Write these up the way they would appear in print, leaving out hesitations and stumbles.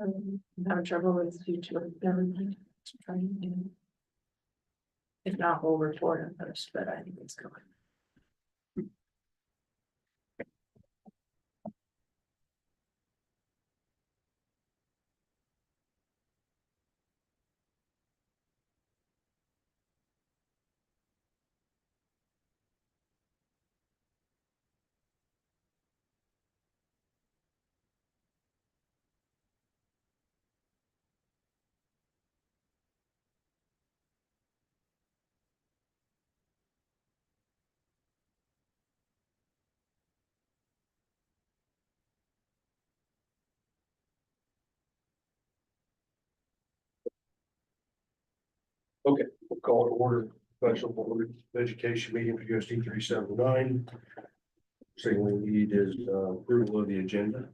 I'm having trouble with future government. Trying to, if not, we'll report on first, but I think it's going. Okay, we'll call it order, special board of education meeting for USD 379. Thing we need is approval of the agenda.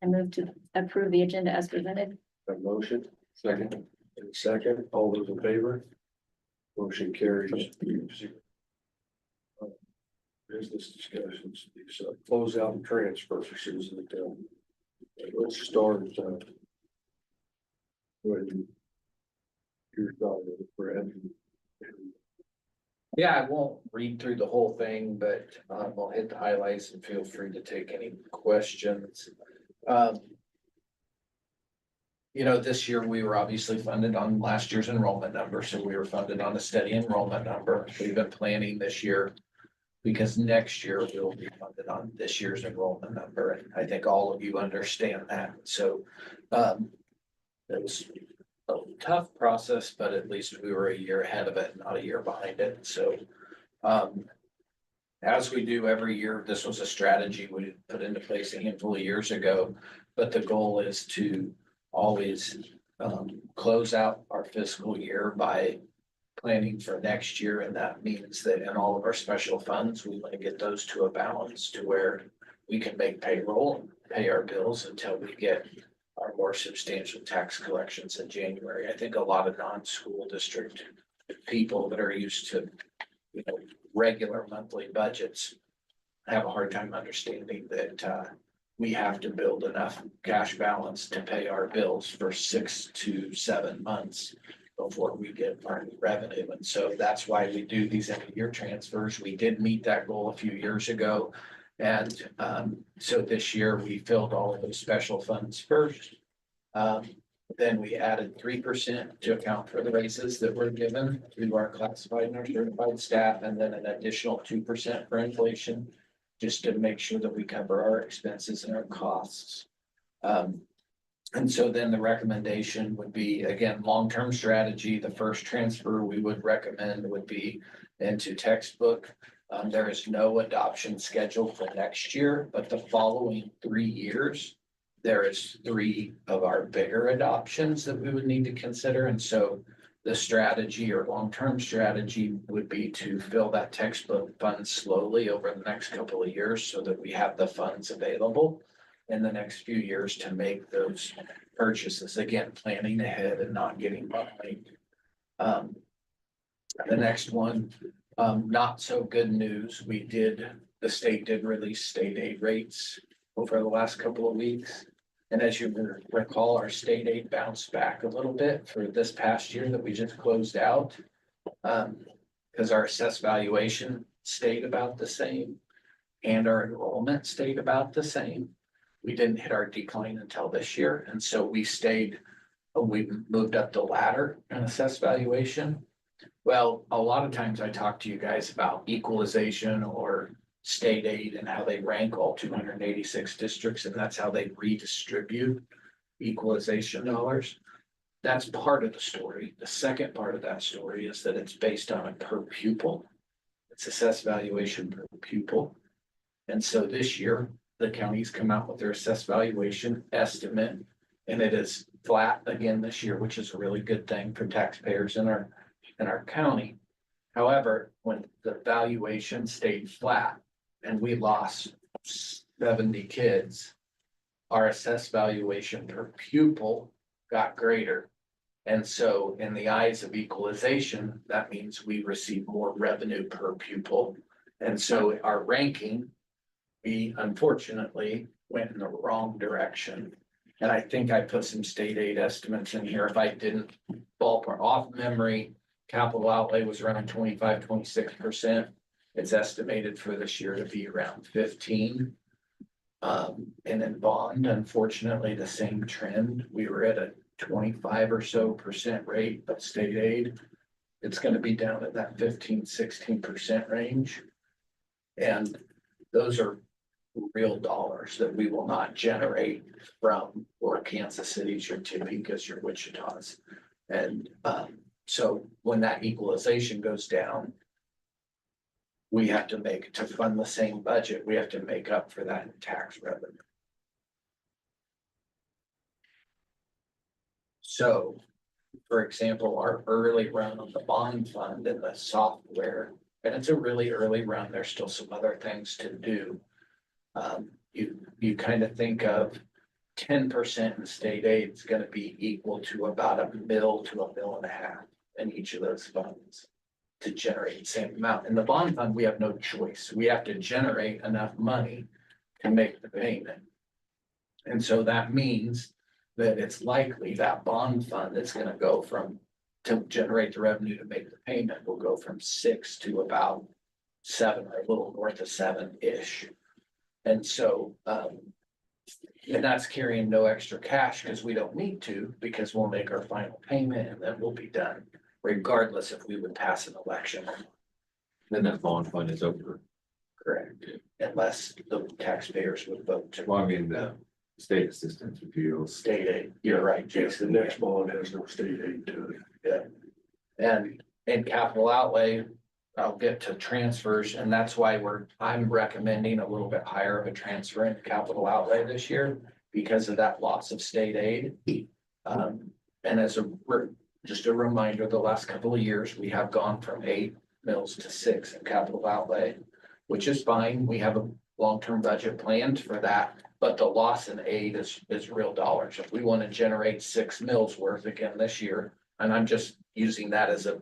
I move to approve the agenda as presented. A motion, second, and second, all those in favor? Motion carries. Business discussions, these closeout and transfers. Let's start. Go ahead. Your thought, Brad. Yeah, I won't read through the whole thing, but I'll hit the highlights and feel free to take any questions. You know, this year we were obviously funded on last year's enrollment number, so we were funded on a steady enrollment number. We've been planning this year because next year we'll be funded on this year's enrollment number. And I think all of you understand that. So it was a tough process, but at least we were a year ahead of it, not a year behind it. So as we do every year, this was a strategy we put into place a handful of years ago, but the goal is to always close out our fiscal year by planning for next year. And that means that in all of our special funds, we want to get those to a balance to where we can make payroll and pay our bills until we get our more substantial tax collections in January. I think a lot of non-school district people that are used to, you know, regular monthly budgets have a hard time understanding that we have to build enough cash balance to pay our bills for 6 to 7 months before we get our revenue. And so that's why we do these end of year transfers. We did meet that goal a few years ago. And so this year we filled all of those special funds first. Then we added 3% to account for the raises that were given to our classified and our certified staff, and then an additional 2% for inflation, just to make sure that we cover our expenses and our costs. And so then the recommendation would be, again, long-term strategy. The first transfer we would recommend would be into textbook. There is no adoption scheduled for next year, but the following 3 years, there is 3 of our bigger adoptions that we would need to consider. And so the strategy or long-term strategy would be to fill that textbook fund slowly over the next couple of years so that we have the funds available in the next few years to make those purchases. Again, planning ahead and not getting behind. The next one, not so good news. The state did release state aid rates over the last couple of weeks. And as you recall, our state aid bounced back a little bit for this past year that we just closed out. Because our assessed valuation stayed about the same and our enrollment stayed about the same. We didn't hit our decline until this year. And so we moved up the ladder in assessed valuation. Well, a lot of times I talk to you guys about equalization or state aid and how they rank all 286 districts, and that's how they redistribute equalization dollars. That's part of the story. The second part of that story is that it's based on a per pupil. It's assessed valuation per pupil. And so this year, the counties come out with their assessed valuation estimate, and it is flat again this year, which is a really good thing for taxpayers in our county. However, when the valuation stayed flat and we lost 70 kids, our assessed valuation per pupil got greater. And so in the eyes of equalization, that means we receive more revenue per pupil. And so our ranking, we unfortunately went in the wrong direction. And I think I put some state aid estimates in here. If I didn't ballpark off memory, capital outlay was around 25-26%. It's estimated for this year to be around 15. And then bond, unfortunately, the same trend. We were at a 25 or so % rate of state aid. It's gonna be down at that 15-16% range. And those are real dollars that we will not generate from or Kansas City's, your Topeka's, your Wichita's. And so when that equalization goes down, we have to make, to fund the same budget, we have to make up for that in tax revenue. So, for example, our early run on the bond fund and the software, and it's a really early run, there's still some other things to do. You kind of think of 10% in state aid is gonna be equal to about $1 mil to $1.5 million in each of those funds to generate the same amount. In the bond fund, we have no choice. We have to generate enough money to make the payment. And so that means that it's likely that bond fund is gonna go from, to generate the revenue to make the payment, will go from 6 to about 7 or a little north of 7-ish. And so, and that's carrying no extra cash because we don't need to, because we'll make our final payment and then we'll be done, regardless if we would pass an election. Then that bond fund is over. Correct. Unless the taxpayers would vote to Well, I mean, the state assistance appeals. state aid. You're right, Yes, the Jason. next bond has no state aid to it. And in capital outlay, I'll get to transfers, and that's why I'm recommending a little bit higher of a transfer in capital outlay this year because of that loss of state aid. And as just a reminder, the last couple of years, we have gone from 8 mils to 6 in capital outlay, which is fine. We have a long-term budget planned for that, but the loss in aid is real dollars. If we want to generate 6 mils worth again this year, and I'm just using that as a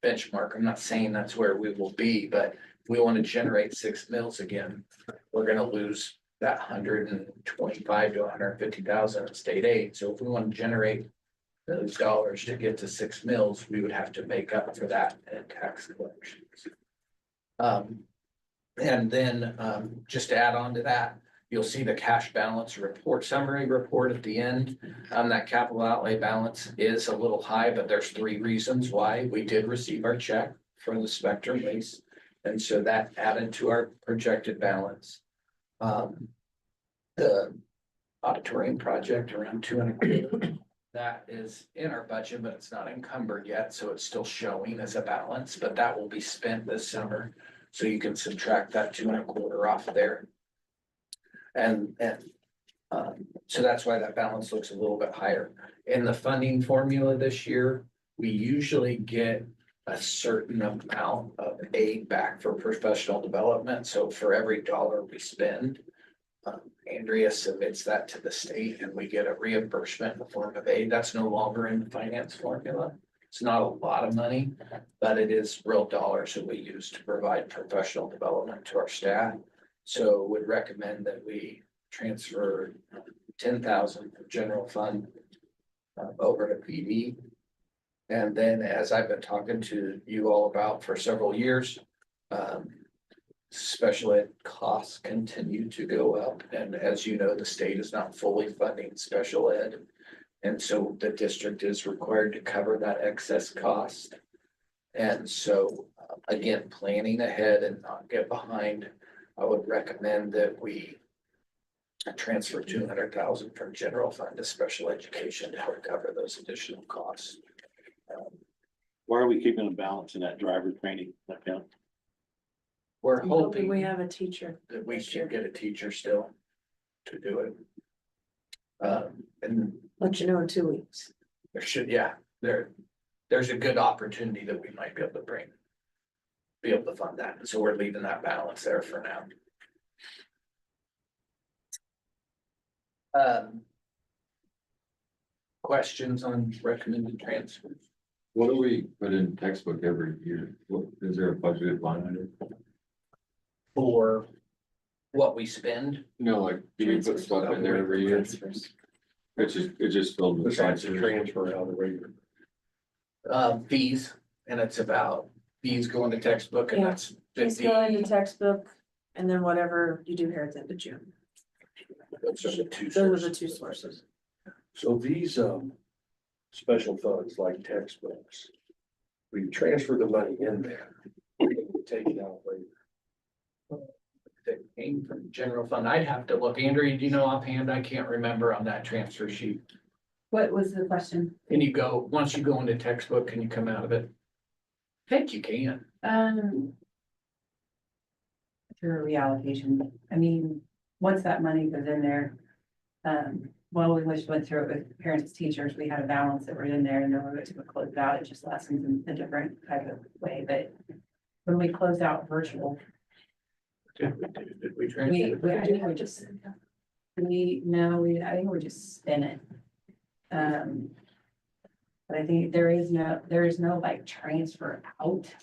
benchmark. I'm not saying that's where we will be, but if we want to generate 6 mils again, we're gonna lose that 125 to 150,000 in state aid. So if we want to generate those dollars to get to 6 mils, we would have to make up for that in tax collections. And then just to add on to that, you'll see the cash balance report, summary report at the end. That capital outlay balance is a little high, but there's 3 reasons why. We did receive our check from the Spectrum lease. And so that added to our projected balance. The auditorium project around 200, that is in our budget, but it's not encumbered yet. So it's still showing as a balance, but that will be spent this summer. So you can subtract that 2.25 off of there. And so that's why that balance looks a little bit higher. In the funding formula this year, we usually get a certain amount of aid back for professional development. So for every dollar we spend, Andrea submits that to the state and we get a reimbursement in the form of aid. That's no longer in the finance formula. It's not a lot of money, but it is real dollars that we use to provide professional development to our staff. So would recommend that we transfer 10,000 from general fund over to PD. And then as I've been talking to you all about for several years, special ed costs continue to go up. And as you know, the state is not fully funding special ed. And so the district is required to cover that excess cost. And so again, planning ahead and not get behind, I would recommend that we transfer 200,000 from general fund to special education to help cover those additional costs. Why are we keeping a balance in that driver training account? We're I'm hoping we hoping have a teacher. that we can get a teacher still to do it. And Let you know in 2 weeks. there should, yeah, there's a good opportunity that we might be able to fund that. And so we're leaving that balance there for now. Questions on recommended transfers? What do we put in textbook every year? What, is there a budgeted line item? For what we spend? No, like, do we put stuff in there every year? It's just filled with. besides the transfer out of the regular. Fees, and it's about fees going to textbook, and Yeah. that's Just 50. go into textbook and then whatever you do here at the end of June. Those are the two Those are the sources. two sources. So these, special funds like textbooks, we transfer the money in there, we take it out later. That came from general fund. I'd have to look. Andrew, do you know offhand? I can't remember on that transfer sheet. What was the question? Can you go, once you go into textbook, can you come out of it? I think you can. Through a reallocation, I mean, once that money goes in there. Well, we just went through it with parents, teachers, we had a balance that were in there and then we went to close it out, it just lessens in a different type of way, but. When we closed out virtual, Did we transfer? I think we just, I think we just spin it. But I think there is no like transfer out.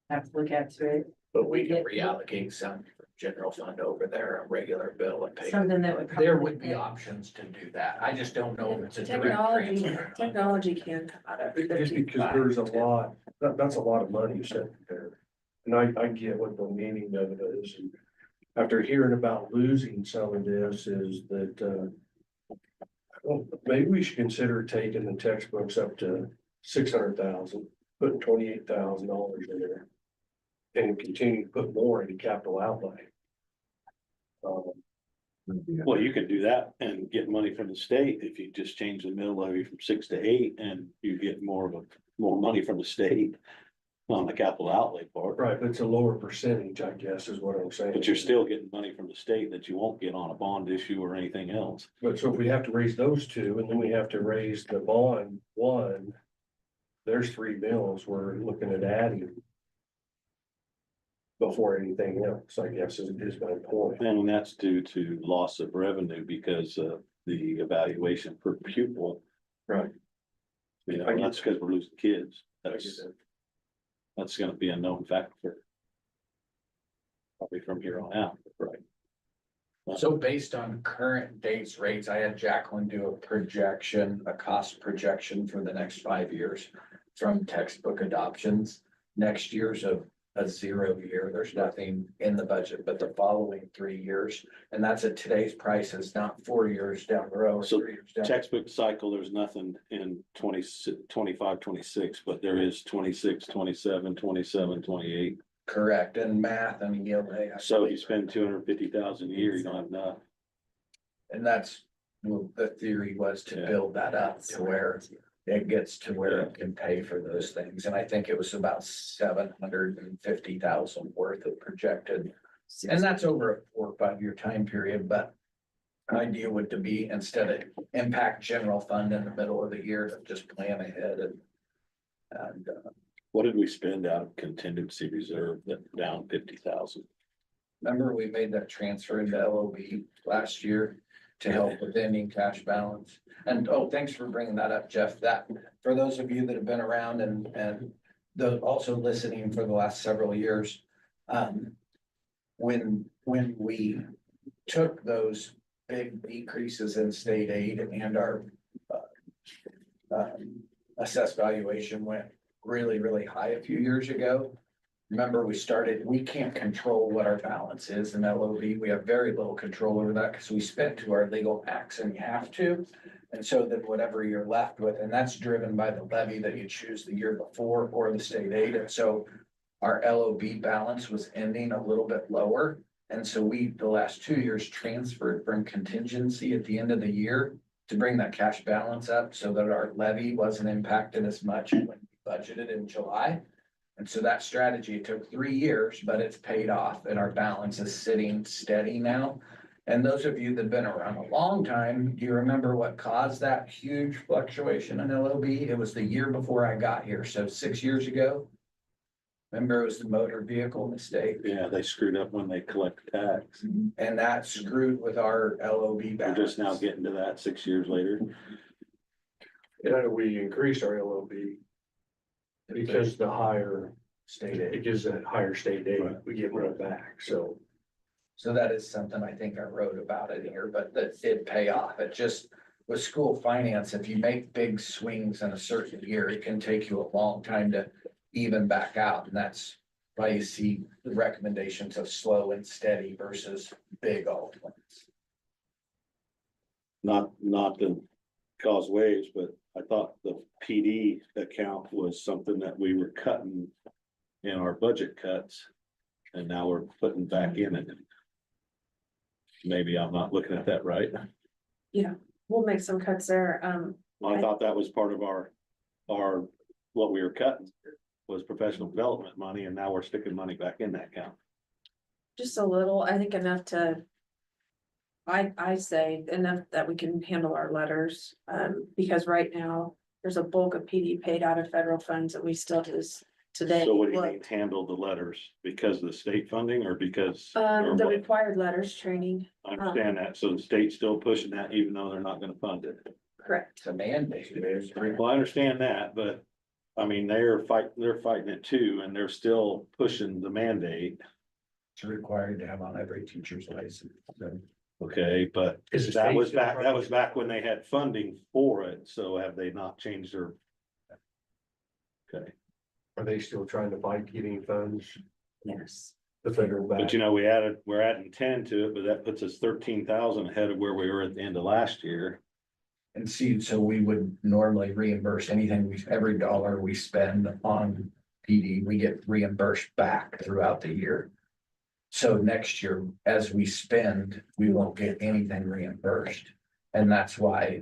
Have to look into it, But we can reallocate some from general fund over there, a regular bill and pay. something that would. There probably would be fit. options to do that. I just don't know if it's a direct Technology, transfer. technology can come out of it. Just because there's a lot, that's a lot of money sitting there. And I get what the meaning of it is, and after hearing about losing some of this is that, well, maybe we should consider taking the textbooks up to 600,000, putting $28,000 in there. And continue to put more into capital outlay. Well, you could do that and get money from the state if you just change the mill levy from 6 to 8 and you get more money from the state. On the capital outlay part, Right, but it's a lower percentage, I guess, is what I'm saying. but you're still getting money from the state that you won't get on a bond issue or anything else. But so if we have to raise those two, and then we have to raise the bond one, there's 3 bills we're looking at adding. Before anything else, I guess is my point. And that's due to loss of revenue because of the evaluation per pupil. Right. You I know, get that's because we're losing kids. I get That's, that. that's gonna be a known factor. Probably from here on out, right? So based on current dates rates, I had Jacqueline do a projection, a cost projection for the next 5 years from textbook adoptions. Next year's a 0 year. There's nothing in the budget, but the following 3 years. And that's at today's prices, not 4 years down the road. or So 3 years down. Textbook cycle, there's nothing in 25, 26, but there is 26, 27, 27, 28. Correct, and math and ELA. So you spend 250,000 a year, you don't have enough. And that's, well, the theory was to Yeah. build that up to where it gets to where it can pay for those things. And I think it was about 750,000 worth of projected. And that's over a 4 or 5 year time period, but idea would to be instead of impact general fund in the middle of the year, to just plan ahead and What did we spend out of contingency reserve that down 50,000? remember we made that transfer into LOB last year to help with ending cash balance. And oh, thanks for bringing that up, Jeff. That, for those of you that have been around and the, also listening for the last several years. When we took those big decreases in state aid and our assessed valuation went really, really high a few years ago. Remember, we can't control what our balance is in LOB. We have very little control over that because we spent to our legal max and you have to. And so then whatever you're left with, and that's driven by the levy that you choose the year before or the state aid. And so our LOB balance was ending a little bit lower. And so we, the last 2 years, transferred from contingency at the end of the year to bring that cash balance up so that our levy wasn't impacted as much when we budgeted in July. And so that strategy took 3 years, but it's paid off and our balance is sitting steady now. And those of you that have been around a long time, do you remember what caused that huge fluctuation in LOB? It was the year before I got here, so 6 years ago. Remember, it was the motor vehicle mistake. Yeah, they screwed up when they collect tax. And that screwed with our LOB We're balance. just now getting to that 6 years later. And we increased our LOB. Because the higher State aid. it gives that higher state aid, Right. we get more back, so. So that is something I think I wrote about it here, but that did pay off. It just, with school finance, if you make big swings in a certain year, it can take you a long time to even back out. And that's why you see the recommendations of slow and steady versus big all at once. Not to cause waves, but I thought the PD account was something that we were cutting in our budget cuts. And now we're putting back in it. Maybe I'm not looking at that right. We'll make some cuts there. I thought that was part of our, what we were cutting was professional development money, and now we're sticking money back in that account. Just a little, I think enough to. I say enough that we can handle our letters, because right now, there's a bulk of PD paid out of federal funds that we still just today. So what do you mean handle the letters? Because of the state funding or because? or The what? required letters training, I understand that. So the state's still pushing that even though they're not gonna fund it. correct. It's a mandate. Well, I understand that, but I mean, they're fighting it too, and they're still pushing the mandate. It's required to have on every teacher's license. Okay, but Is the that state was still back, trying that to- was back when they had funding for it. So have they not changed their? Okay, Are they still trying to fight getting funds, Yes. the federal back? but you know, we're adding 10 to it, but that puts us 13,000 ahead of where we were at the end of last year. And see, so we would normally reimburse anything every dollar we spend on PD, we get reimbursed back throughout the year. So next year, as we spend, we won't get anything reimbursed. And that's why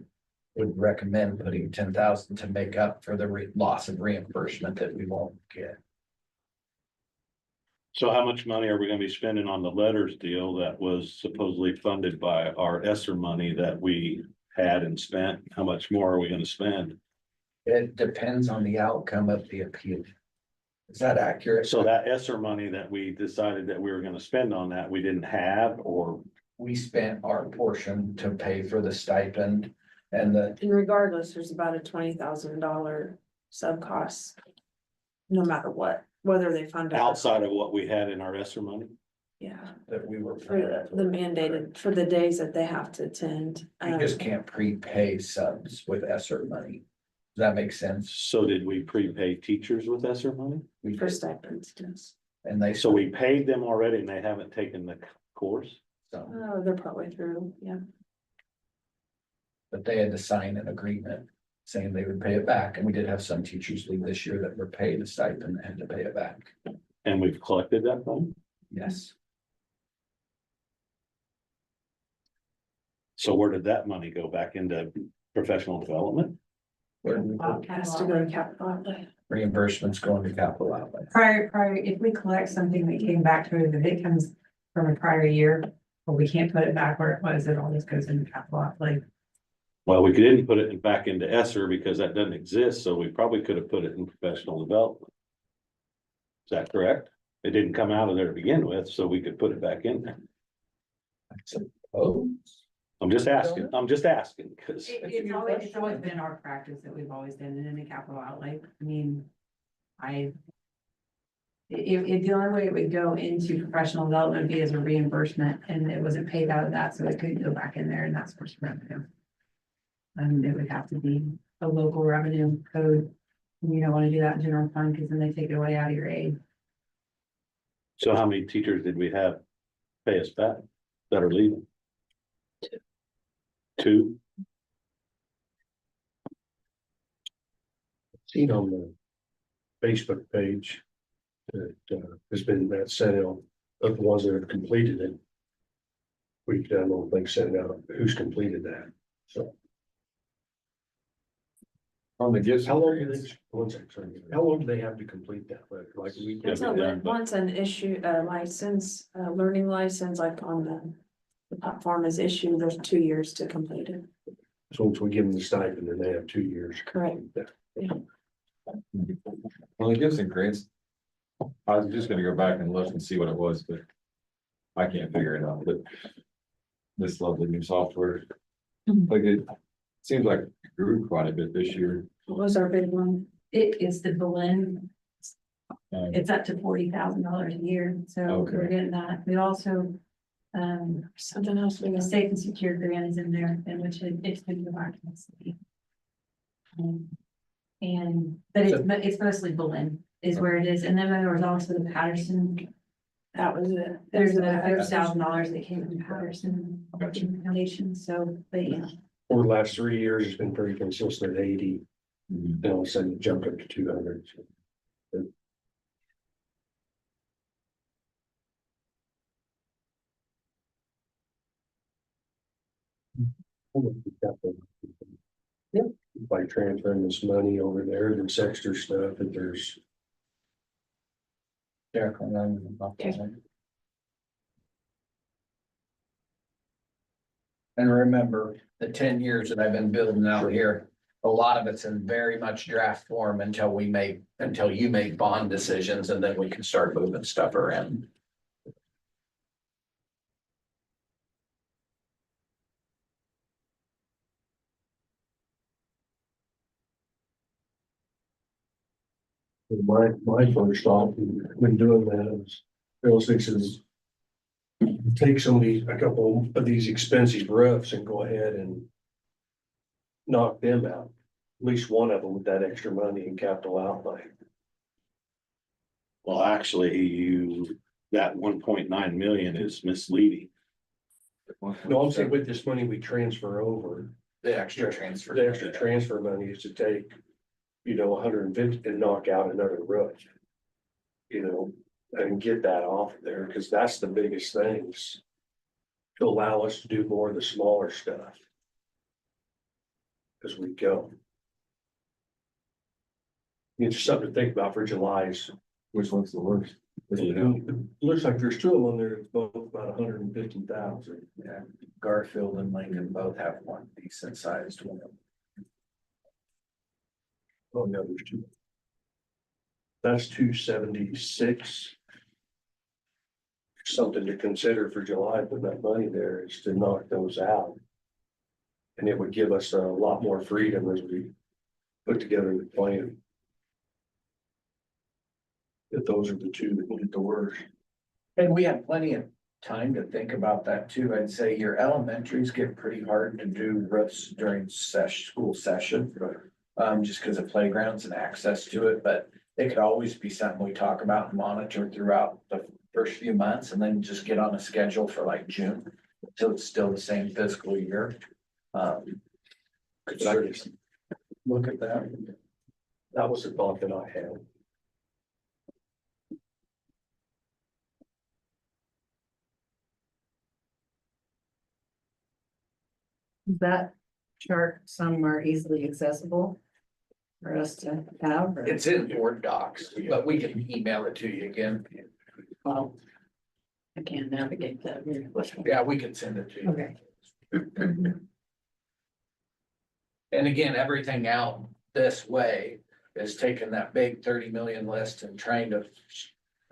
would recommend putting 10,000 to make up for the loss of reimbursement that we won't get. So how much money are we gonna be spending on the letters deal that was supposedly funded by our ESSER money that we had and spent? How much more are we gonna spend? It depends on the outcome of the appeal. Is that accurate? So that ESSER money that we decided that we were gonna spend on that, we didn't have, or We spent our portion to pay for the stipend and the, And regardless, there's about a $20,000 sub cost. No matter what, whether they fund it. or not. outside of what we had in our ESSER money? Yeah, that we were. for the mandated, for the days that they have to attend. You just can't prepay subs with ESSER money. Does that make sense? So did we prepay teachers with ESSER money? We For did, stipends, yes. and they. So we paid them already and they haven't taken the course? So, Oh, they're partway through, yeah. but they had to sign an agreement saying they would pay it back, and we did have some teachers leave this year that were paid a stipend and had to pay it back. And we've collected that money? Yes, So where did that money go? Back into professional development? Has to go to capital outlay. reimbursements going to capital outlay. Prior, if we collect something that came back to us, if it comes from a prior year, well, we can't put it back where it was, it always goes into capital outlay. Well, we didn't put it back into ESSER because that doesn't exist, so we probably could have put it in professional development. Is that correct? It didn't come out of there to begin with, so we could put it back in there. Oh, I'm just asking, because It's always been our practice that we've always done it in a capital outlay. I mean, if the only way it would go into professional development would be as a reimbursement, and it wasn't paid out of that, so it couldn't go back in there, and that's for revenue. And it would have to be a local revenue code. And you don't want to do that in general fund, because then they take it away out of your aid. so how many teachers did we have pay us back that are leaving? Two? Seen on the Facebook page that has been that sent out of the ones that have completed it. We've done a little thing sent out, who's completed that, so. On the gifts. How long do they, one second, sorry, how long do they have to complete that, like we? Yeah, Until done, but- once an issue, license, learning license, like on the platform is issued, there's 2 years to complete it. So once we give them the stipend, then they have 2 years. Correct. Well, the gifts and grants. I was just gonna go back and look and see what it was, but I can't figure it out, but this lovely new software. Mhm. Like it seems like it grew quite a bit this year. What was our big one? It is the blend. Um, It's up to $40,000 a year, so we're Okay. getting that. We also, Something else we The got. safe and secure grant is in there, and which it's been provided to the city. And, but it's mostly Berlin is where it is, and then there was also the Patterson. That was it. There's another $100,000 that came from Patterson Foundation, so, but yeah. Over the last 3 years, it's been pretty consistent at 80, Mhm. then all of a sudden it jumped up to 200. Yeah, by transferring this money over there, there's extra stuff, and there's, And remember, the 10 years that I've been building out here, a lot of it's in very much draft form until you make bond decisions, and then we can start moving stuff around. my first thought when doing that is, Bill says, take a couple of these expensive roofs and go ahead and knock them out. At least one of them with that extra money in capital outlay. Well, actually, that 1.9 million is misleading. No, I'm saying with this money we transfer over, The extra transfer. the extra transfer money is to take, 150 and knock out another roof. And get that off of there, because that's the biggest things. To allow us to do more of the smaller stuff. As we go. It's just something to think about for July's. Which one's the worst? It looks like there's two of them on there, that's both about 150,000. Yeah, Garfield and Lincoln both have one decent sized one. Oh, no, there's two. That's 276. Something to consider for July, putting that money there is to knock those out. And it would give us a lot more freedom as we put together the plan. If those are the two that get the worst. And we have plenty of time to think about that too. I'd say your elementaries get pretty hard to do roofs during school session. Just because of playgrounds and access to it, but it could always be something we talk about and monitor throughout the first few months, and then just get on a schedule for like June. Till it's still the same fiscal year. Could sort of look at that. That was the thought that I had. Is that chart somewhere easily accessible for us to have? or- It's in Word docs, but we can email it to you again. Well, I can't navigate that. very well. Yeah, we can send it to you. Okay. And again, everything out this way is taking that big 30 million list and trying to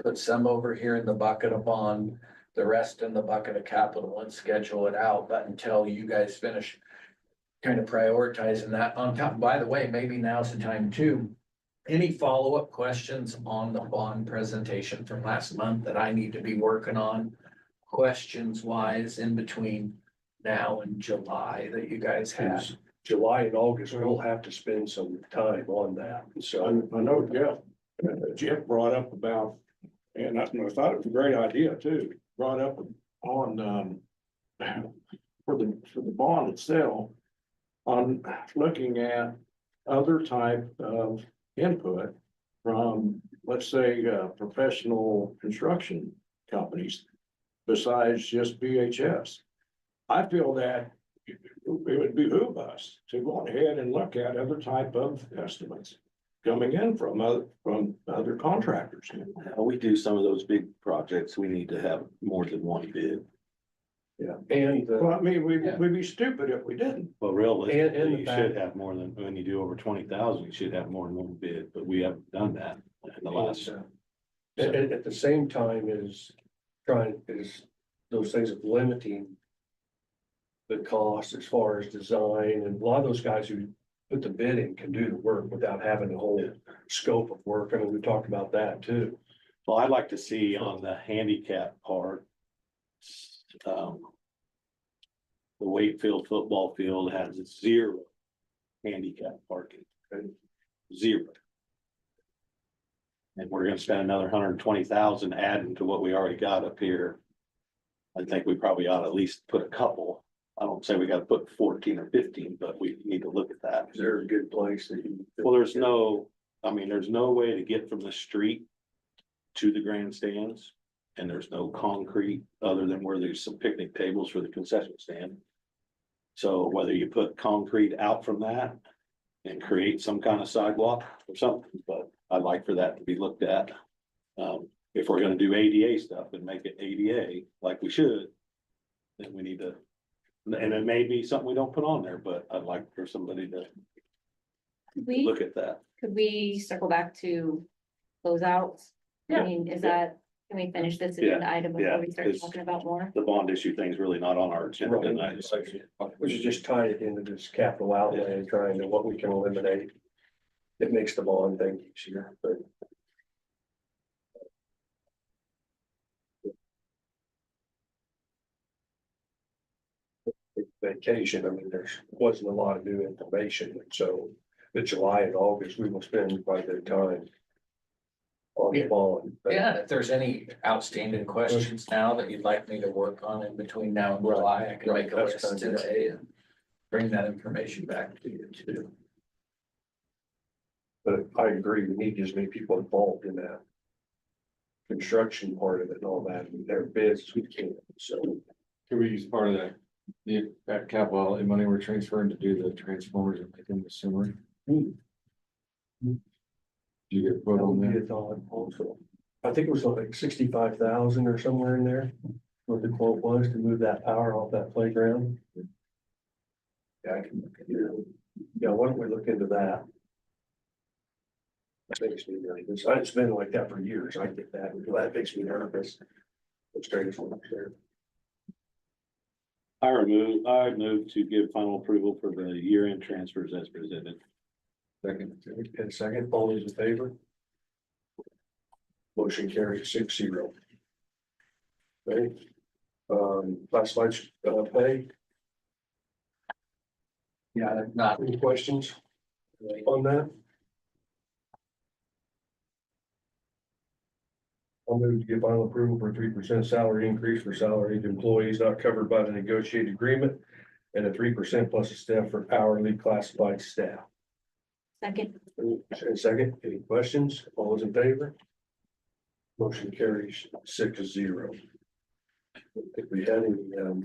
put some over here in the bucket of bond, the rest in the bucket of capital, and schedule it out. But until you guys finish kind of prioritizing that on top, by the way, maybe now's the time too. Any follow-up questions on the bond presentation from last month that I need to be working on? Questions wise in between now and July that you guys have? Because July and August, we'll have to spend some time on that. So I know Jeff brought up about, and I thought it was a great idea too, brought up on, for the bond itself, on looking at other type of input from, let's say, professional construction companies besides just BHS. I feel that it would behoove us to go ahead and look at other type of estimates coming in from other contractors. We do some of those big projects, we need to have more than one bid. yeah, and Well, I mean, we'd be stupid if we didn't. Well, And realistically, the you fact- should have more than, when you do over 20,000, you should have more than one bid, but we haven't done that in the last. at the same time is those things of limiting the cost as far as design, and a lot of those guys who put the bid in can do the work without having the whole scope of work. I mean, we talked about that too. Well, I'd like to see on the handicap part, The Wakefield football field has 0 handicap parking, okay? 0. And we're gonna spend another 120,000 adding to what we already got up here. I think we probably ought to at least put a couple. I don't say we gotta put 14 or 15, but we need to look at that. Is there a good place that you? Well, there's no way to get from the street to the grandstands. And there's no concrete other than where there's some picnic tables for the concession stand. So whether you put concrete out from that and create some kind of sidewalk or something, but I'd like for that to be looked at. If we're gonna do ADA stuff and make it ADA like we should, then we need to, and it may be something we don't put on there, but I'd like for somebody to look at that. Could we circle back to closeouts? I Yeah. mean, can we finish this agenda item yeah, before we start 'cause- talking about more? The bond issue thing's really not on our agenda tonight. We should just tie it into this capital outlay and trying to what we can eliminate. It makes the bond thing easier, but. Vacation, I mean, there wasn't a lot of new information, so the July and August, we will spend quite a bit of time on the bond. but- Yeah, if there's any outstanding questions now that you'd like me to work on in between now and July, I can Right, make a that's list kind of- today and bring that information back to you too. But I agree, we need as many people involved in that. Construction part of it and all that, and their bids as we can, so. Can we use part of that capital outlay money we're transferring to do the transformers and make them the similar? Do you get a quote That on would be that? a thought also. I think it was like 65,000 or somewhere in there. What the quote was to move that power off that playground. Yeah, I can look into it. Yeah, why don't we look into that? That makes me nervous. It's been like that for years. I get that. That makes me nervous. It's strange one, sure. I move to give final approval for the year-end transfers as presented. Second. And second, all those in favor? Motion carries 6-0. Okay. Classified pay, Yeah, not any questions on that? I'll move to give final approval for a 3% salary increase for salaried employees not covered by the negotiated agreement. And a 3% plus a step for hourly classified staff. Second, And second, any questions? All those in favor? Motion carries 6-0. If we had any,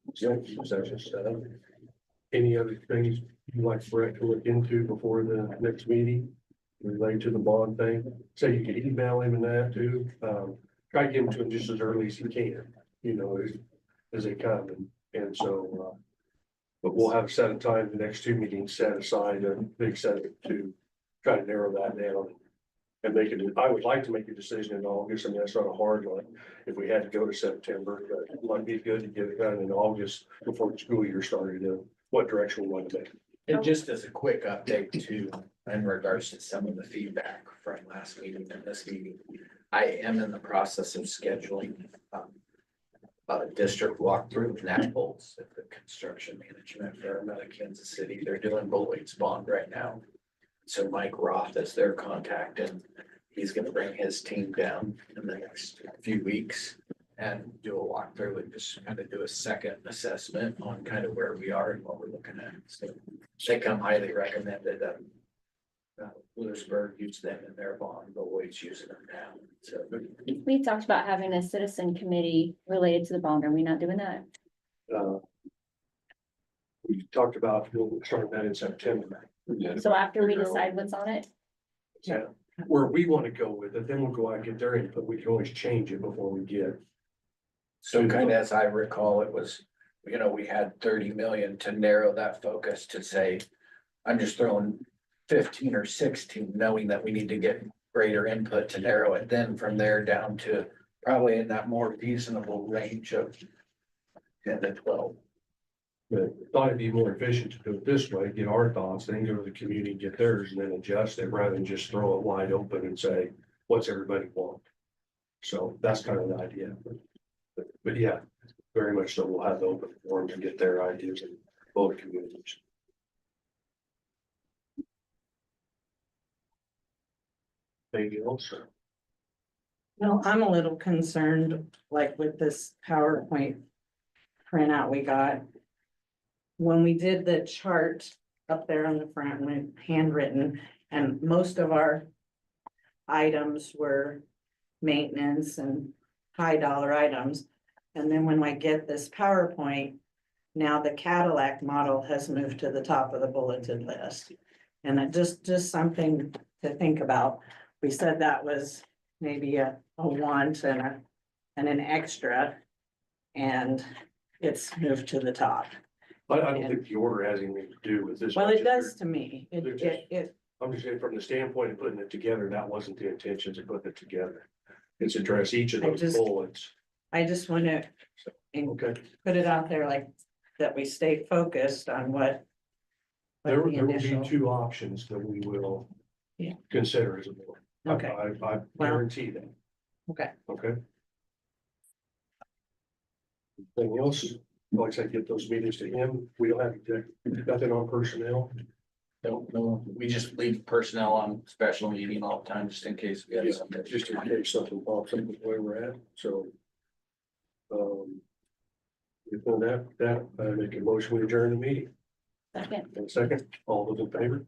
executive session set up. Any other things you'd like Brett to look into before the next meeting? Related to the bond thing, say you could email him and that too, try to get him to him just as early as he can, you know, as they come and so, but we'll have set a time, the next 2 meetings set aside, a big set to try to narrow that down. And make it, I would like to make a decision in August. I mean, that's not a hard one. If we had to go to September, but it might be good to get it done in August before the school year started, what direction we want to make. And just as a quick update too, in regards to some of the feedback from last meeting and this meeting, I am in the process of scheduling a district walkthrough in Naples at the construction management firm out of Kansas City. They're doing Bullwade's bond right now. So Mike Roth is their contact and he's gonna bring his team down in the next few weeks and do a walkthrough and just kind of do a second assessment on kind of where we are and what we're looking at. So they come highly recommended. Lewisburg used them in their bond, but Wade's using them now. So we talked about having a citizen committee related to the bond. Are we not doing that? We talked about starting that in September. Yeah. So after we decide what's on it? Yeah, where we want to go with it, then we'll go out and get their input. We can always change it before we get. So kind of as I recall, it was, you know, we had 30 million to narrow that focus to say, I'm just throwing 15 or 16, knowing that we need to get greater input to narrow it then from there down to probably in that more reasonable range of 10 to 12. But thought it'd be more efficient to do it this way, get our thoughts, then go to the community, get theirs, and then adjust it rather than just throw it wide open and say, what's everybody want? So that's kind of the idea. But yeah, very much so. We'll have the open forum to get their ideas and both communities. Anything else? Well, I'm a little concerned, like with this PowerPoint printout we got. When we did the chart up there on the front, when handwritten, and most of our items were maintenance and high dollar items. And then when I get this PowerPoint, now the Cadillac model has moved to the top of the bulleted list. And it just something to think about. We said that was maybe a want and an extra. And it's moved to the top. I don't think the order has anything to do with this. Well, it budget. does to me. They're I'm just saying from the standpoint of putting it together, that wasn't the intentions of putting it together. It's address each of I those just- bullets. I just want to Okay, put it out there like that we stay focused on what. there the will be initial- two options that we will. Yeah. Consider as a board. Okay. I guarantee that. Okay. Okay. Anything else? Like I said, get those meetings to him. We don't have nothing on personnel. Don't know, we just leave personnel on special meeting all the time, just in case we Yeah, have something. just in case something pops up with where we're at, so. Before that, I make a motion, we adjourn the meeting. Second. And second, all those in favor?